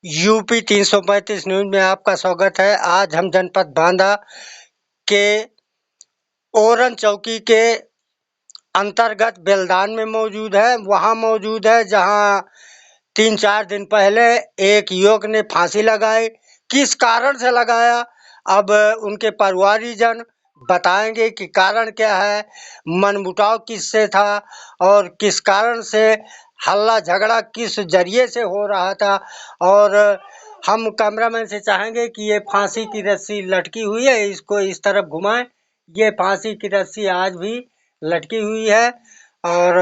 UP 335 news में आपका स्वागत है। आज हम जनपद बांदा के ओरन चौकी के अंतर्गत बेलदान में मौजूद है। वहां मौजूद है जहां 3-4 दिन पहले एक युवक ने फांसी लगाई। किस कारण से लगाया, अब उनके परिवारीजन बताएंगे कि कारण क्या है, मनमुटाव किससे था और किस कारण से हल्ला झगड़ा किस जरिए से हो रहा था। और हम कैमरामैन से चाहेंगे कि ये फांसी की रस्सी लटकी हुई है, इसको इस तरफ घुमाएं। ये फांसी की रस्सी आज भी लटकी हुई है और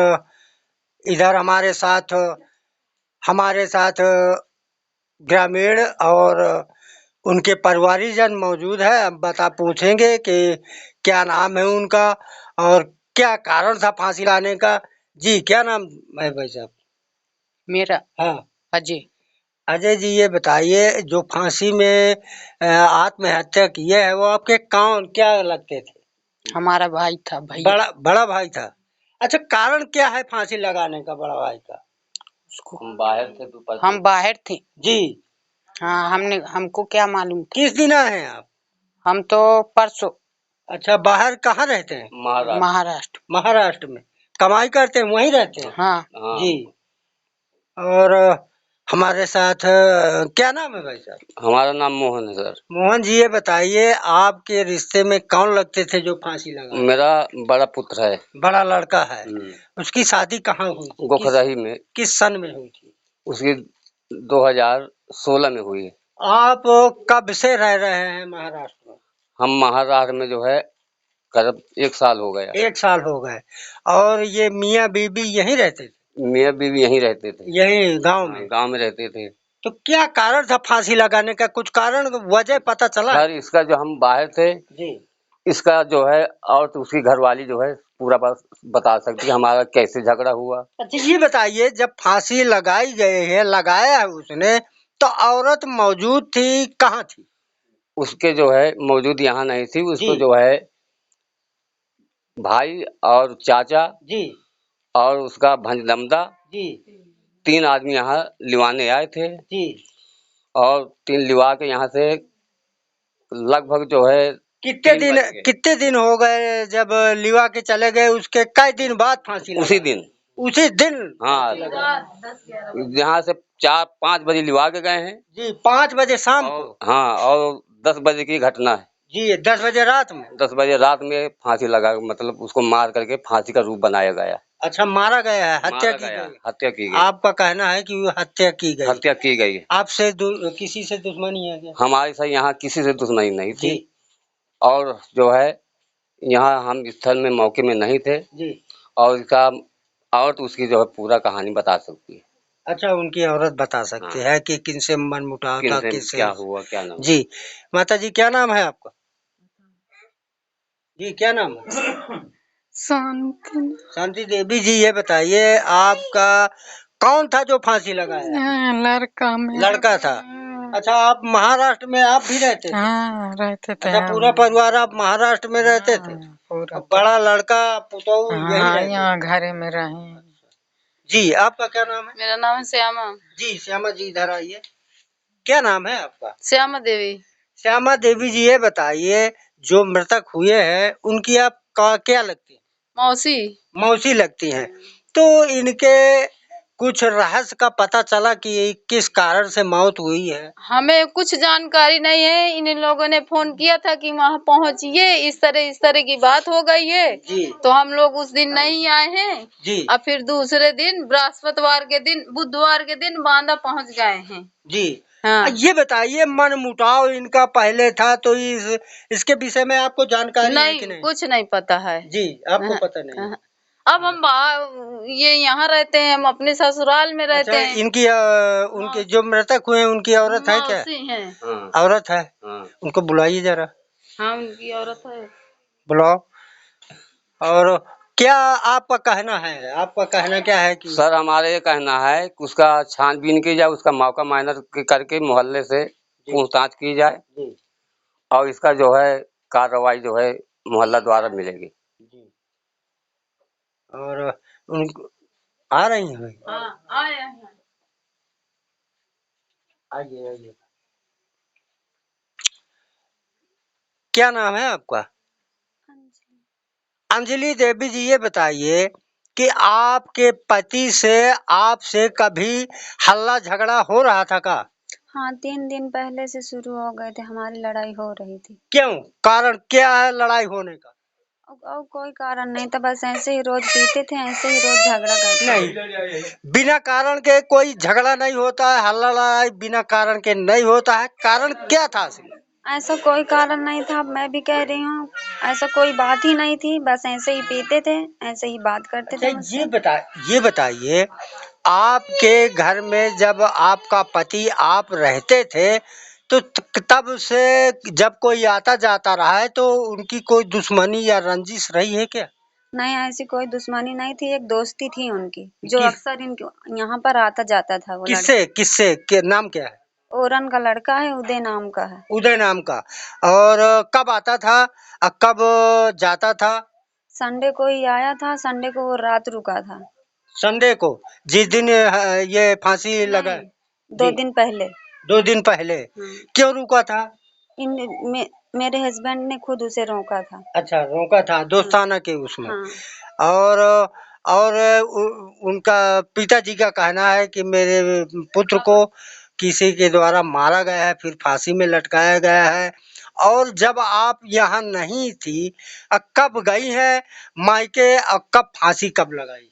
इधर हमारे साथ ग्रामीण और उनके परिवारीजन मौजूद है। अब पूछेंगे कि क्या नाम है उनका और क्या कारण था फांसी लाने का। जी, क्या नाम है भाई साहब? मेरा हाँ, अजय। अजय जी, ये बताइए जो फांसी में आत्महत्या किए है वो आपके कौन क्या लगते थे? हमारा भाई था, भैया। बड़ा भाई था। अच्छा, कारण क्या है फांसी लगाने का बड़ा भाई का? उसको हम बाहर थे। जी। हाँ, हमको क्या मालूम था। किस दिन आए हैं आप? हम तो परसों। अच्छा, बाहर कहाँ रहते हैं? महाराष्ट्र। महाराष्ट्र में कमाई करते हैं, वहीं रहते हैं? हाँ। जी। और हमारे साथ क्या नाम है भाई साहब? हमारा नाम मोहन है सर। मोहन जी, ये बताइए आपके रिश्ते में कौन लगते थे जो फांसी लगा? मेरा बड़ा पुत्र है। बड़ा लड़का है। उसकी शादी कहाँ हुई थी? गोखराही में। किस सन में हुई थी? उसकी 2016 में हुई है। आप कब से रह रहे हैं महाराष्ट्र में? हम महाराष्ट्र में जो है करीब 1 साल हो गया। 1 साल हो गए। और ये मियाँ बीबी यहीं रहते थे? मियाँ बीवी यहीं रहते थे। यहीं गांव में? गांव में रहते थे। तो क्या कारण था फांसी लगाने का, कुछ कारण वजह पता चला? सर, इसका जो हम बाहर थे जी। इसका जो है और तो उसकी घरवाली जो है पूरा बता सकती है हमारा कैसे झगड़ा हुआ। अच्छा, ये बताइए जब फांसी लगाई गई है, लगाया है उसने, तो औरत मौजूद थी, कहाँ थी? उसके जो है मौजूद यहाँ नहीं थी। उसको जी। जो है भाई और चाचा जी। और उसका भंजदमदा जी। 3 आदमी यहाँ लिवाने आए थे। जी। और 3 लिवा के यहाँ से लगभग जो है कितने दिन हो गए जब लिवा के चले गए? उसके कई दिन बाद फांसी लगा? उसी दिन। हाँ, यहाँ से 4-5 बजे लिवा के गए हैं। जी, 5 बजे शाम को? हाँ, और 10 बजे की घटना है। जी, 10 बजे रात में? 10 बजे रात में फांसी लगा, मतलब उसको मार करके फांसी का रूप बनाया गया। अच्छा, मारा गया है, हत्या की गई? आपका कहना है कि वो हत्या की गई? हत्या की गई। आपसे किसी से दुश्मनी है क्या? हमारे से यहाँ किसी से दुश्मनी नहीं थी। और जो है यहाँ हम स्थल में मौके में नहीं थे। जी। और इसका और तो उसकी जो है पूरा कहानी बता सकती है। अच्छा, उनकी औरत बता सकती है कि किनसे मनमुटाव था, किससे क्या हुआ क्या नहीं। जी। माता जी, क्या नाम है आपका? जी, क्या नाम है? शांति देवी जी, ये बताइए आपका कौन था जो फांसी लगाया? लड़का था। अच्छा, आप महाराष्ट्र में आप भी रहते थे? हाँ, रहते थे। अच्छा, पूरा परिवार आप महाराष्ट्र में रहते थे? पूरा बड़ा लड़का पुतोहू यही रहते? यहाँ घरे में रहे। जी, आपका क्या नाम है? मेरा नाम है श्यामा। जी, श्यामा जी, इधर आइए। क्या नाम है आपका? श्यामा देवी। श्यामा देवी जी, ये बताइए जो मृतक हुए हैं उनकी आप क्या लगती है? मौसी। मौसी लगती हैं। तो इनके कुछ रहस्य का पता चला कि किस कारण से मौत हुई है? हमें कुछ जानकारी नहीं है। इन लोगों ने फोन किया था कि वहाँ पहुँचिए, इस तरह की बात हो गई है। जी। तो हम लोग उस दिन नहीं आए हैं। जी। और फिर दूसरे दिन बृहस्पतिवार के दिन, बुधवार के दिन बांदा पहुँच गए हैं। जी। हाँ। ये बताइए मनमुटाव इनका पहले था तो इसके विषय में आपको जानकारी है कि नहीं? कुछ नहीं पता है। जी, आपको पता नहीं? अब हम ये यहाँ रहते हैं, हम अपने ससुराल में रहते हैं। इनकी उनके जो मृतक हुए हैं उनकी औरत है क्या? है। औरत है? उनको बुलाइए जरा। हाँ, उनकी औरत है। बुलाओ। और क्या आपका कहना है? आपका कहना क्या है कि? सर, हमारा ये कहना है कि उसका छानबीन की जाए, उसका मौका मायना करके मोहल्ले से पूछताछ की जाए और इसका जो है कार्रवाई जो है मोहल्ला द्वारा मिलेगी। और उनको आ रही हैं? हाँ, आए हैं। आइए आइए। क्या नाम है आपका? अंजलि देवी जी, ये बताइए कि आपके पति से आपसे कभी हल्ला झगड़ा हो रहा था का? हाँ, 3 दिन पहले से शुरू हो गए थे, हमारी लड़ाई हो रही थी। क्यों? कारण क्या है लड़ाई होने का? और कोई कारण नहीं था, बस ऐसे ही रोज पीते थे, ऐसे ही रोज झगड़ा करते थे। नहीं, बिना कारण के कोई झगड़ा नहीं होता है, हल्ला लड़ाई बिना कारण के नहीं होता है। कारण क्या था असली? ऐसा कोई कारण नहीं था, मैं भी कह रही हूँ, ऐसा कोई बात ही नहीं थी, बस ऐसे ही पीते थे, ऐसे ही बात करते थे मुझसे। ये बताइए, आपके घर में जब आपका पति आप रहते थे तो तब से जब कोई आता जाता रहा है तो उनकी कोई दुश्मनी या रंजिश रही है क्या? नहीं, ऐसी कोई दुश्मनी नहीं थी, एक दोस्ती थी उनकी, जो किस- अक्सर इनके यहाँ पर आता जाता था। वो किससे के नाम क्या है? ओरन का लड़का है, उदय नाम का है। उदय नाम का। और कब आता था और कब जाता था? संडे को ही आया था, संडे को वो रात रुका था। संडे को, जिस दिन ये फांसी लगा? 2 दिन पहले। 2 दिन पहले। क्यों रुका था? मेरे हस्बैंड ने खुद उसे रोका था। अच्छा, रोका था दोस्ताना के उसमें। हाँ। और उनका पिताजी का कहना है कि मेरे पुत्र को किसी के द्वारा मारा गया है, फिर फांसी में लटकाया गया है। और जब आप यहाँ नहीं थी, कब गई हैं मायके और कब फांसी कब लगाई?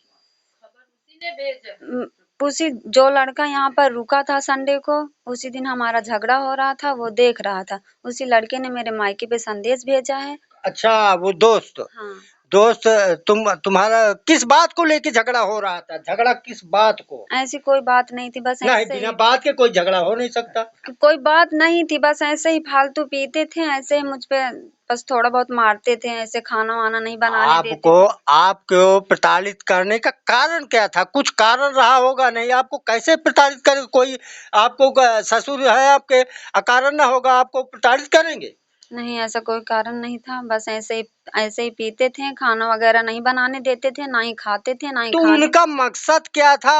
उसी जो लड़का यहाँ पर रुका था संडे को, उसी दिन हमारा झगड़ा हो रहा था, वो देख रहा था। उसी लड़के ने मेरे मायके पे संदेश भेजा है। अच्छा, वो दोस्त। हाँ। दोस्त, तुम्हारा किस बात को लेके झगड़ा हो रहा था? झगड़ा किस बात को? ऐसी कोई बात नहीं थी, बस नहीं, ऐसे बिना बात के कोई झगड़ा हो नहीं सकता। कोई बात नहीं थी, बस ऐसे ही फालतू पीते थे, ऐसे ही मुझ पे बस थोड़ा बहुत मारते थे, ऐसे खाना वाना नहीं बनाने देते थे। आपको प्रताड़ित करने का कारण क्या था? कुछ कारण रहा होगा, नहीं आपको कैसे प्रताड़ित करे कोई? आपको ससुर है आपके, अकारण ना होगा आपको प्रताड़ित करेंगे? नहीं, ऐसा कोई कारण नहीं था, बस ऐसे ही पीते थे, खाना वगैरह नहीं बनाने देते थे, ना ही खाते थे, ना ही तो खाने। उनका मकसद क्या था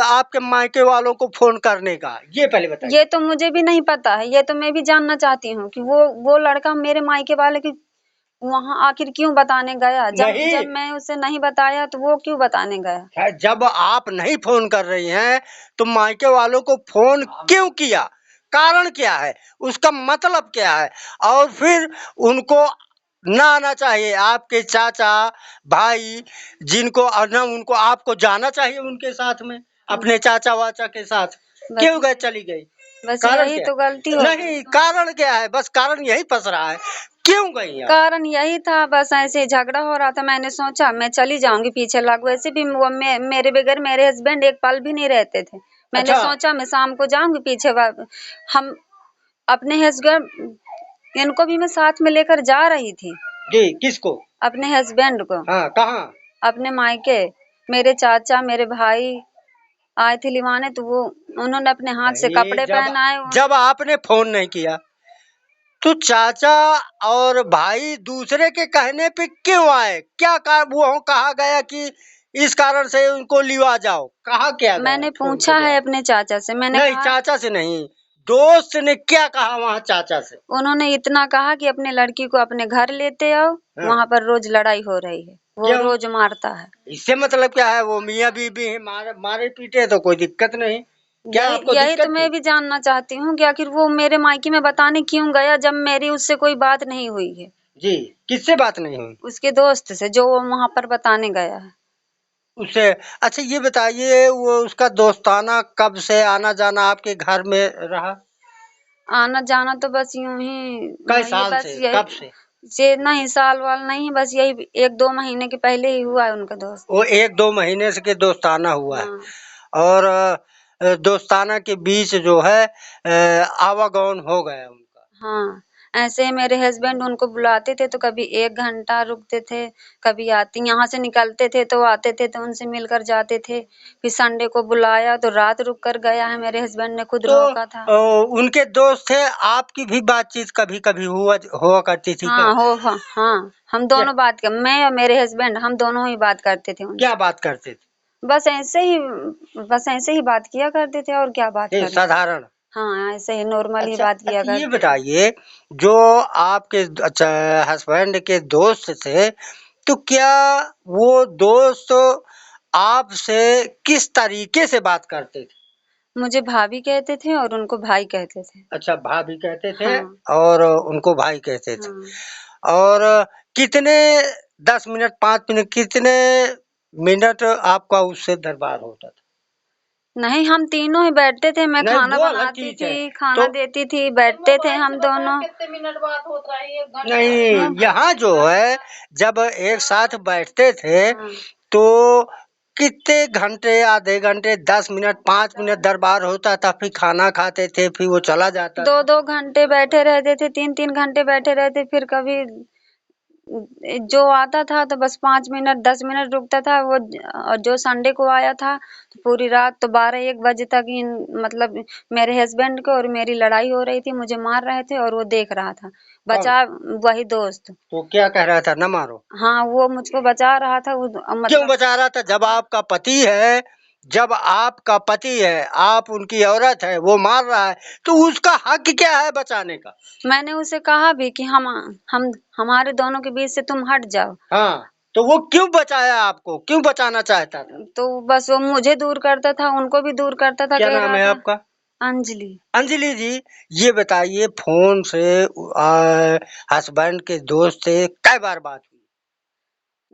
आपके मायके वालों को फोन करने का, ये पहले बताइए। ये तो मुझे भी नहीं पता है, ये तो मैं भी जानना चाहती हूँ कि वो लड़का मेरे मायके वाले की वहाँ आखिर क्यों बताने गया? जब मैं उसे नहीं बताया तो वो क्यों बताने गया? जब आप नहीं फोन कर रही हैं तो मायके वालों को फोन क्यों किया? कारण क्या है? उसका मतलब क्या है? और फिर उनको ना आना चाहिए, आपके चाचा भाई जिनको आना, उनको आपको जाना चाहिए उनके साथ में, अपने चाचा वाचा के साथ। क्यों गए, चली गई? बस कारण यही क्या? तो गलती हो नहीं, कारण क्या है? बस कारण यही फंस रहा है, क्यों गई आप? कारण यही था, बस ऐसे झगड़ा हो रहा था, मैंने सोचा मैं चली जाऊंगी पीछे लग। वैसे भी वो मेरे बगैर मेरे हस्बैंड एक पल भी नहीं रहते थे। मैंने सोचा मैं शाम को जाऊंगी पीछे। हम अपने हस्बैंड इनको भी मैं साथ में लेकर जा रही थी। जी, किसको? अपने हस्बैंड को। हाँ, कहाँ? अपने मायके। मेरे चाचा मेरे भाई आए थे लिवाने, तो वो उन्होंने अपने हाथ से कपड़े पहनाए। जब आपने फोन नहीं किया तो चाचा और भाई दूसरे के कहने पे क्यों आए? क्या वो कहा गया कि इस कारण से उनको लिवा जाओ? कहा क्या गया? मैंने पूछा है अपने चाचा से, मैंने नहीं, कहा, चाचा से नहीं, दोस्त ने क्या कहा वहाँ चाचा से? उन्होंने इतना कहा कि अपने लड़की को अपने घर लेते आओ, वहाँ पर रोज लड़ाई हो रही है, वो रोज मारता है। इससे मतलब क्या है? वो मियाँ बीबी है, मारे पीटे तो कोई दिक्कत नहीं। क्या आपको यही दिक्कत तो मैं भी जानना चाहती हूँ कि आखिर वो मेरे मायके में बताने क्यों गया, जब मेरी उससे कोई बात नहीं हुई है। जी, किससे बात नहीं हुई? उसके दोस्त से, जो वो वहाँ पर बताने गया है उससे। अच्छा, ये बताइए, वो उसका दोस्ताना कब से आना जाना आपके घर में रहा? आना जाना तो बस यूं ही, कई साल से? कब से? ये नहीं, साल वाल नहीं, बस यही 1-2 महीने के पहले ही हुआ है उनका दोस्त। वो 1-2 महीने से के दोस्ताना हुआ है। और दोस्ताना के बीच जो है आवागमन हो गया उनका। हाँ, ऐसे मेरे हस्बैंड उनको बुलाते थे तो कभी 1 घंटा रुकते थे, कभी यहाँ से निकलते थे तो आते थे तो उनसे मिलकर जाते थे। फिर संडे को बुलाया तो रात रुक कर गया है, मेरे हस्बैंड ने खुद रोका था। उनके दोस्त थे, आपकी भी बातचीत कभी-कभी हुआ करती थी क्या? हाँ, हम दोनों मैं और मेरे हस्बैंड हम दोनों ही बात करते थे उनसे। क्या बात करते थे? बस ऐसे ही बात किया करते थे, और क्या बात करते? साधारण। हाँ, ऐसे ही नॉर्मल ही अच्छा, बात किया अच्छा ये करते थे। बताइए, जो आपके अच्छा हस्बैंड के दोस्त थे, तो क्या वो दोस्त आपसे किस तरीके से बात करते थे? मुझे भाभी कहते थे और उनको भाई कहते थे। अच्छा, भाभी कहते थे हाँ, और उनको भाई कहते थे। हाँ। और कितने 10 मिनट 5 मिनट कितने मिनट आपका उससे दरबार होता था? नहीं, हम तीनों ही बैठते थे, मैं नहीं, खाना वो अलग बनाती चीज है। थी, खाना तो देती थी, बैठते थे हम दोनों। कितने मिनट बात होता है? 1 घंटा? नहीं, यहाँ जो है जब एक साथ बैठते थे हाँ। तो कितने घंटे, आधे घंटे, 10 मिनट 5 मिनट दरबार होता था, फिर खाना खाते थे, फिर वो चला जाता था। 2-2 घंटे बैठे रहते थे, 3-3 घंटे बैठे रहते, फिर कभी जो आता था तो बस 5 मिनट 10 मिनट रुकता था वो। और जो संडे को आया था तो पूरी रात तो 12-1 बजे तक मतलब मेरे हस्बैंड को और मेरी लड़ाई हो रही थी, मुझे मार रहे थे और वो देख रहा था, बचा वही दोस्त। तो क्या कह रहा था, न मारो? हाँ, वो मुझको बचा रहा था वो क्यों मतलब। बचा रहा था? जब आपका पति है, आप उनकी औरत है, वो मार रहा है, तो उसका हक क्या है बचाने का? मैंने उसे कहा भी कि हम हमारे दोनों के बीच से तुम हट जाओ। हाँ, तो वो क्यों बचाया आपको? क्यों बचाना चाहता था? तो बस वो मुझे दूर करता था, उनको भी दूर करता था, क्या कह नाम रहा है था आपका? अंजलि। अंजलि जी, ये बताइए, फोन से हस्बैंड के दोस्त से कई बार बात हुई?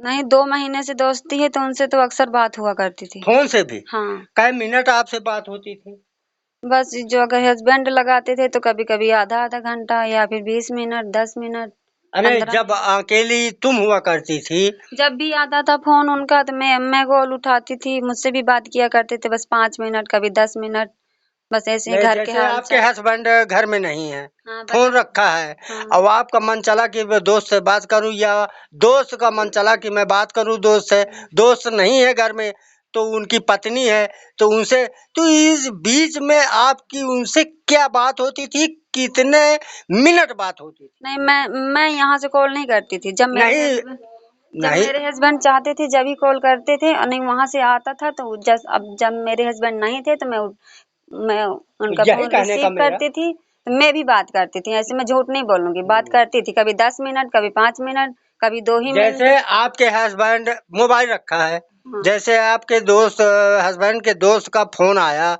नहीं, 2 महीने से दोस्ती है तो उनसे तो अक्सर बात हुआ करती थी। फोन से भी? हाँ, कई मिनट आपसे बात होती थी? बस जो अगर हस्बैंड लगाते थे तो कभी-कभी आधा-आधा घंटा या फिर 20 मिनट, 10 मिनट, अरे 15 जब मिनट। अकेली तुम हुआ करती थी? जब भी आता था फ़ोन उनका तो मैं कॉल उठाती थी, मुझसे भी बात किया करते थे बस 5 मिनट, कभी 10 मिनट, बस ऐसे ही नहीं, घर के जैसे आपके हाल-चाल। हस्बैंड घर में नहीं है, हाँ, फोन बाज़ार। रखा है, हाँ, अब आपका मन चला कि मैं दोस्त से बात करूं, या दोस्त का मन चला कि मैं बात करूं दोस्त से, दोस्त नहीं है घर में तो उनकी पत्नी है, तो उनसे, तो इस बीच में आपकी उनसे क्या बात होती थी? कितने मिनट बात होती थी? नहीं मैं यहाँ से कॉल नहीं करती थी। नहीं, जब नहीं, मेरे हस्बैंड चाहते थे जब ही कॉल करते थे और नहीं वहाँ से आता था तो अब जब मेरे हस्बैंड नहीं थे तो मैं तो उनका यही फ़ोन कहने का रिसीव मेरा, करती थी, तो मैं भी बात करती थी। ऐसे मैं झूठ नहीं बोलूँगी, बात करती थी, कभी 10 मिनट, कभी 5 मिनट, कभी 2 ही जैसे मिनट। आपके हस्बैंड मोबाइल रखा है, हाँ, जैसे आपके दोस्त हस्बैंड के दोस्त का फोन आया,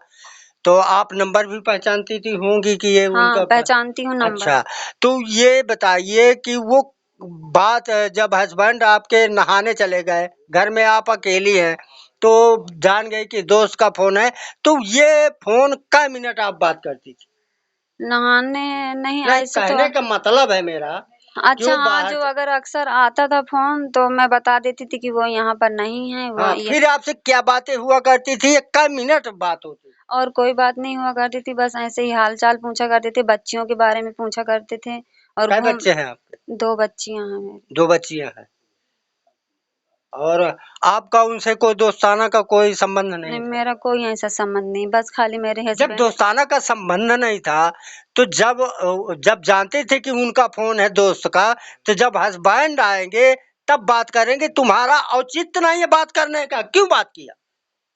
तो आप नंबर भी पहचानती थी होंगी कि ये हाँ, उनका पहचानती हूँ नंबर। अच्छा, तो ये बताइए कि वो बात जब हस्बैंड आपके नहाने चले गए, घर में आप अकेली हैं, तो जान गई कि दोस्त का फोन है, तो ये फोन कै मिनट आप बात करती थी? नहाने नहीं नहीं, ऐसे तो। कहने का मतलब है मेरा, अच्छा, क्यों हाँ, बाहर जो अगर अक्सर आता था फ़ोन तो मैं बता देती थी कि वो यहाँ पर नहीं है, वो हाँ, ये। फिर आपसे क्या बातें हुआ करती थी? कै मिनट बात होती? और कोई बात नहीं हुआ करती थी, बस ऐसे ही हाल-चाल पूछा करते थे, बच्चियों के बारे में पूछा करते थे और कै बच्चे हैं आपके? 2 बच्चियाँ हैं मेरी। 2 बच्चियाँ हैं। और आपका उनसे कोई दोस्ताना का कोई संबंध नहीं, नहीं था? मेरा कोई ऐसा संबंध नहीं, बस खाली मेरे जब हस्बैंड। दोस्ताना का संबंध नहीं था, तो जब जानते थे कि उनका फ़ोन है दोस्त का, तो जब हस्बैंड आएँगे, तब बात करेंगे, तुम्हारा औचित्य नहीं है बात करने का, क्यों बात किया?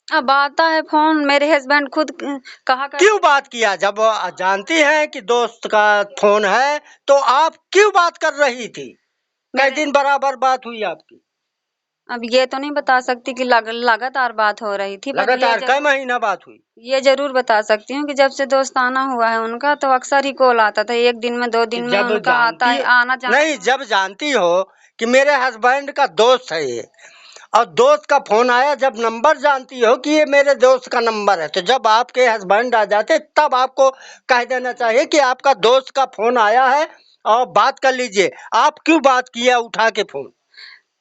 अब आता है फ़ोन, मेरे हस्बैंड खुद कहा क्यों करते। बात किया? जब जानती हैं कि दोस्त का फ़ोन है, तो आप क्यों बात कर रही थी? कै मेरे दिन बराबर बात हुई आपकी? अब ये तो नहीं बता सकती कि लगातार बात हो रही थी, पर लगातार कै महीना बात हुई? ये ज़रूर बता सकती हूँ कि जब से दोस्ताना हुआ है उनका तो अक्सर ही कॉल आता था, 1 दिन में 2 तो दिन में जब उनका आता जानती है, आना-जाना। नहीं, जब जानती हो कि मेरे हस्बैंड का दोस्त है ये, और दोस्त का फोन आया, जब नंबर जानती हो कि ये मेरे दोस्त का नंबर है, तो जब आपके हस्बैंड आ जाते तब आपको कह देना चाहिए कि आपका दोस्त का फोन आया है और बात कर लीजिए। आप क्यों बात किया उठा के फोन?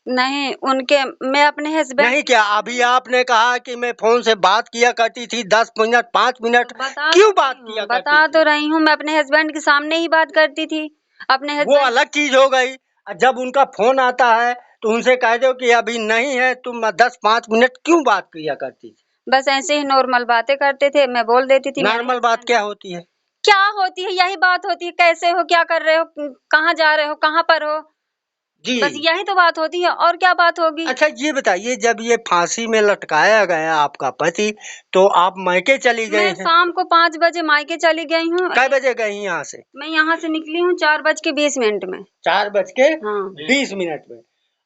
नहीं, उनके मैं अपने हस्बैंड नहीं, क्या अभी आपने कहा कि मैं फोन से बात किया करती थी 10 मिनट 5 मिनट, बता क्यों तो बात रही किया हूँ, करती बता थी? तो रही हूँ, मैं अपने हस्बैंड के सामने ही बात करती थी। अपने वो हस्बैंड अलग चीज हो गई। जब उनका फोन आता है तो उनसे कह दो कि अभी नहीं है, तुम 10-5 मिनट क्यों बात किया करती थी? बस ऐसे ही नॉर्मल बातें करते थे, मैं बोल देती थी मेरे नॉर्मल बात हस्बैंड। क्या होती है? क्या होती है? यही बात होती है, कैसे हो, क्या कर रहे हो, कहाँ जा रहे हो, कहाँ पर हो? जी। बस यही तो बात होती है, और क्या बात होगी। अच्छा ये बताइए, जब ये फांसी में लटकाया गया आपका पति, तो आप मायके चली गई मैं हैं? शाम को 5 बजे मायके चली गई हूँ। कै बजे गई यहाँ से? मैं यहाँ से निकली हूँ 4:20 में। 4:20 में।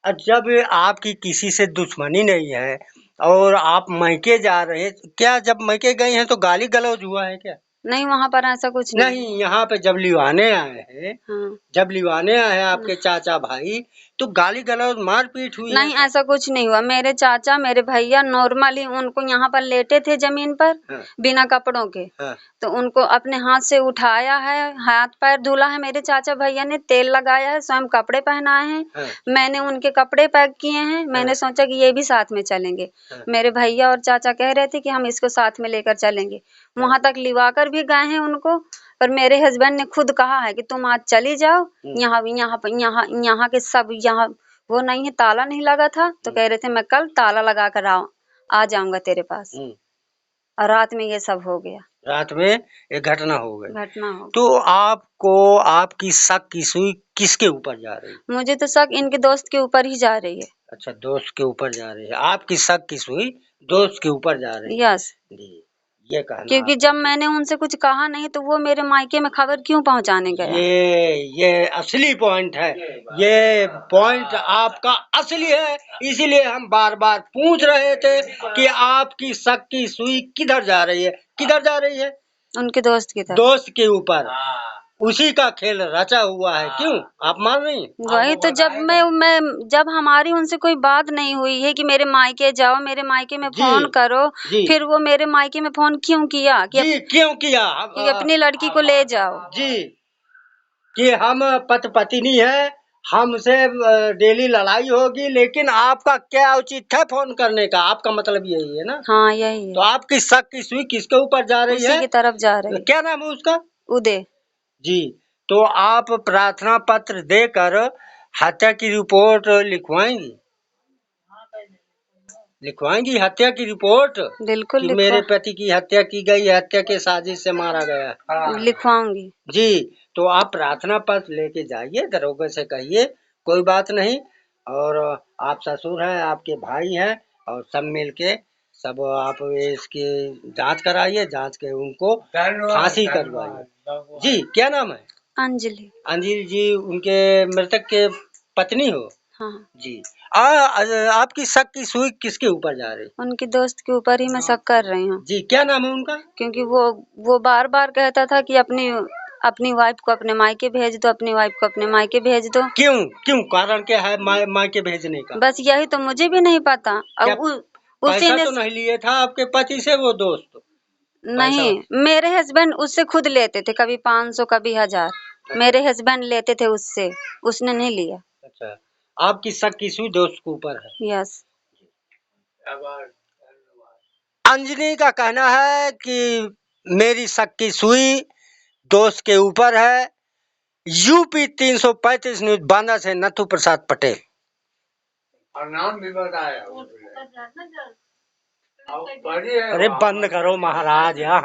और जब आपकी किसी से दुश्मनी नहीं है और आप मायके जा रहे हैं, क्या जब मायके गई हैं तो गाली गलौज हुआ है क्या? नहीं, वहाँ पर ऐसा कुछ नहीं। नहीं, यहाँ पे जब लिवाने आए हैं, हाँ। जब लिवाने आए हैं आपके चाचा भाई, तो गाली गलौज मारपीट हुई नहीं, है? ऐसा कुछ नहीं हुआ। मेरे चाचा मेरे भैया नॉर्मली उनको यहाँ पर लेटे थे जमीन पर, हाँ। बिना कपड़ों के। हाँ। तो उनको अपने हाथ से उठाया है, हाथ पैर धुला है। मेरे चाचा भैया ने तेल लगाया है, स्वयं कपड़े पहनाए हैं। हाँ। मैंने उनके कपड़े पैक किए हैं। मैंने सोचा कि ये भी साथ में चलेंगे। हाँ। मेरे भैया और चाचा कह रहे थे कि हम इसको साथ में लेकर चलेंगे। वहां तक लिवा कर भी गए हैं उनको, पर मेरे हस्बैंड ने खुद कहा है कि तुम आज चली जाओ। यहाँ के सब यहाँ वो नहीं है, ताला नहीं लगा था, तो कह रहे थे मैं कल ताला लगा कर आ जाऊंगा तेरे पास। और रात में ये सब हो गया। रात में एक घटना हो गई। तो आपको आपकी शक की सुई किसके ऊपर जा रही है? मुझे तो शक इनके दोस्त के ऊपर ही जा रही है। अच्छा, दोस्त के ऊपर जा रही है। आपकी शक की सुई दोस्त के ऊपर जा रही है। यस जी, ये कहना क्योंकि जब मैंने उनसे कुछ कहा नहीं तो वो मेरे मायके में खबर क्यों पहुंचाने गया? ये असली पॉइंट है। ये पॉइंट आपका असली है, इसीलिए हम बार बार पूछ रहे थे कि आपकी शक की सुई किधर जा रही है, किधर जा रही है? उनके दोस्त की तरफ। दोस्त के ऊपर। उसी का खेल रचा हुआ है। क्यों आप मान रही हैं? वही तो, जब हमारी उनसे कोई बात नहीं हुई है कि मेरे मायके जाओ, मेरे मायके में फोन करो, फिर वो मेरे मायके में फोन क्यों किया कि क्यों किया कि अपनी लड़की को ले जाओ? जी, कि हम पति पत्नी है, हमसे डेली लड़ाई होगी, लेकिन आपका क्या उचित है फोन करने का? आपका मतलब यही है ना? हाँ, यही है। तो आपकी शक की सुई किसके ऊपर जा रही है? उसी की तरफ जा रही है। क्या नाम है उसका? उदय जी। तो आप प्रार्थना पत्र देकर हत्या की रिपोर्ट लिखवाएंगी हत्या की रिपोर्ट? बिल्कुल कि मेरे पति की हत्या की गई, हत्या के साजिश से मारा गया। लिखवाऊंगी। जी। तो आप प्रार्थना पत्र लेके जाइए, दरोगा से कहिए कोई बात नहीं, और आप ससुर हैं, आपके भाई हैं, और सब मिलके सब आप इसकी जांच कराइए, जांच के उनको फांसी करवाइए। जी, क्या नाम है? अंजलि। अंजलि जी, उनके मृतक के पत्नी हो? हाँ जी। आपकी शक की सुई किसके ऊपर जा रही? उनके दोस्त के ऊपर ही मैं शक कर रही हूँ। जी, क्या नाम है उनका? क्योंकि वो बार बार कहता था कि अपनी वाइफ को अपने मायके भेज दो, अपनी वाइफ को अपने मायके भेज दो। क्यों कारण क्या है मायके भेजने का? बस यही तो, मुझे भी नहीं पता। अब उसी ने तो नहीं लिए था आपके पति से वो दोस्त? नहीं, मेरे हस्बैंड उससे खुद लेते थे, कभी 500 कभी 1000। मेरे हस्बैंड लेते थे उससे, उसने नहीं लिया। अच्छा, आपकी शक की सुई दोस्त के ऊपर है? यस। अंजलि का कहना है कि मेरी शक की सुई दोस्त के ऊपर है। यूपी 335 न्यूज बांदा से नथु प्रसाद पटेल। और नाम भी बताया। अरे बंद करो महाराज यहाँ।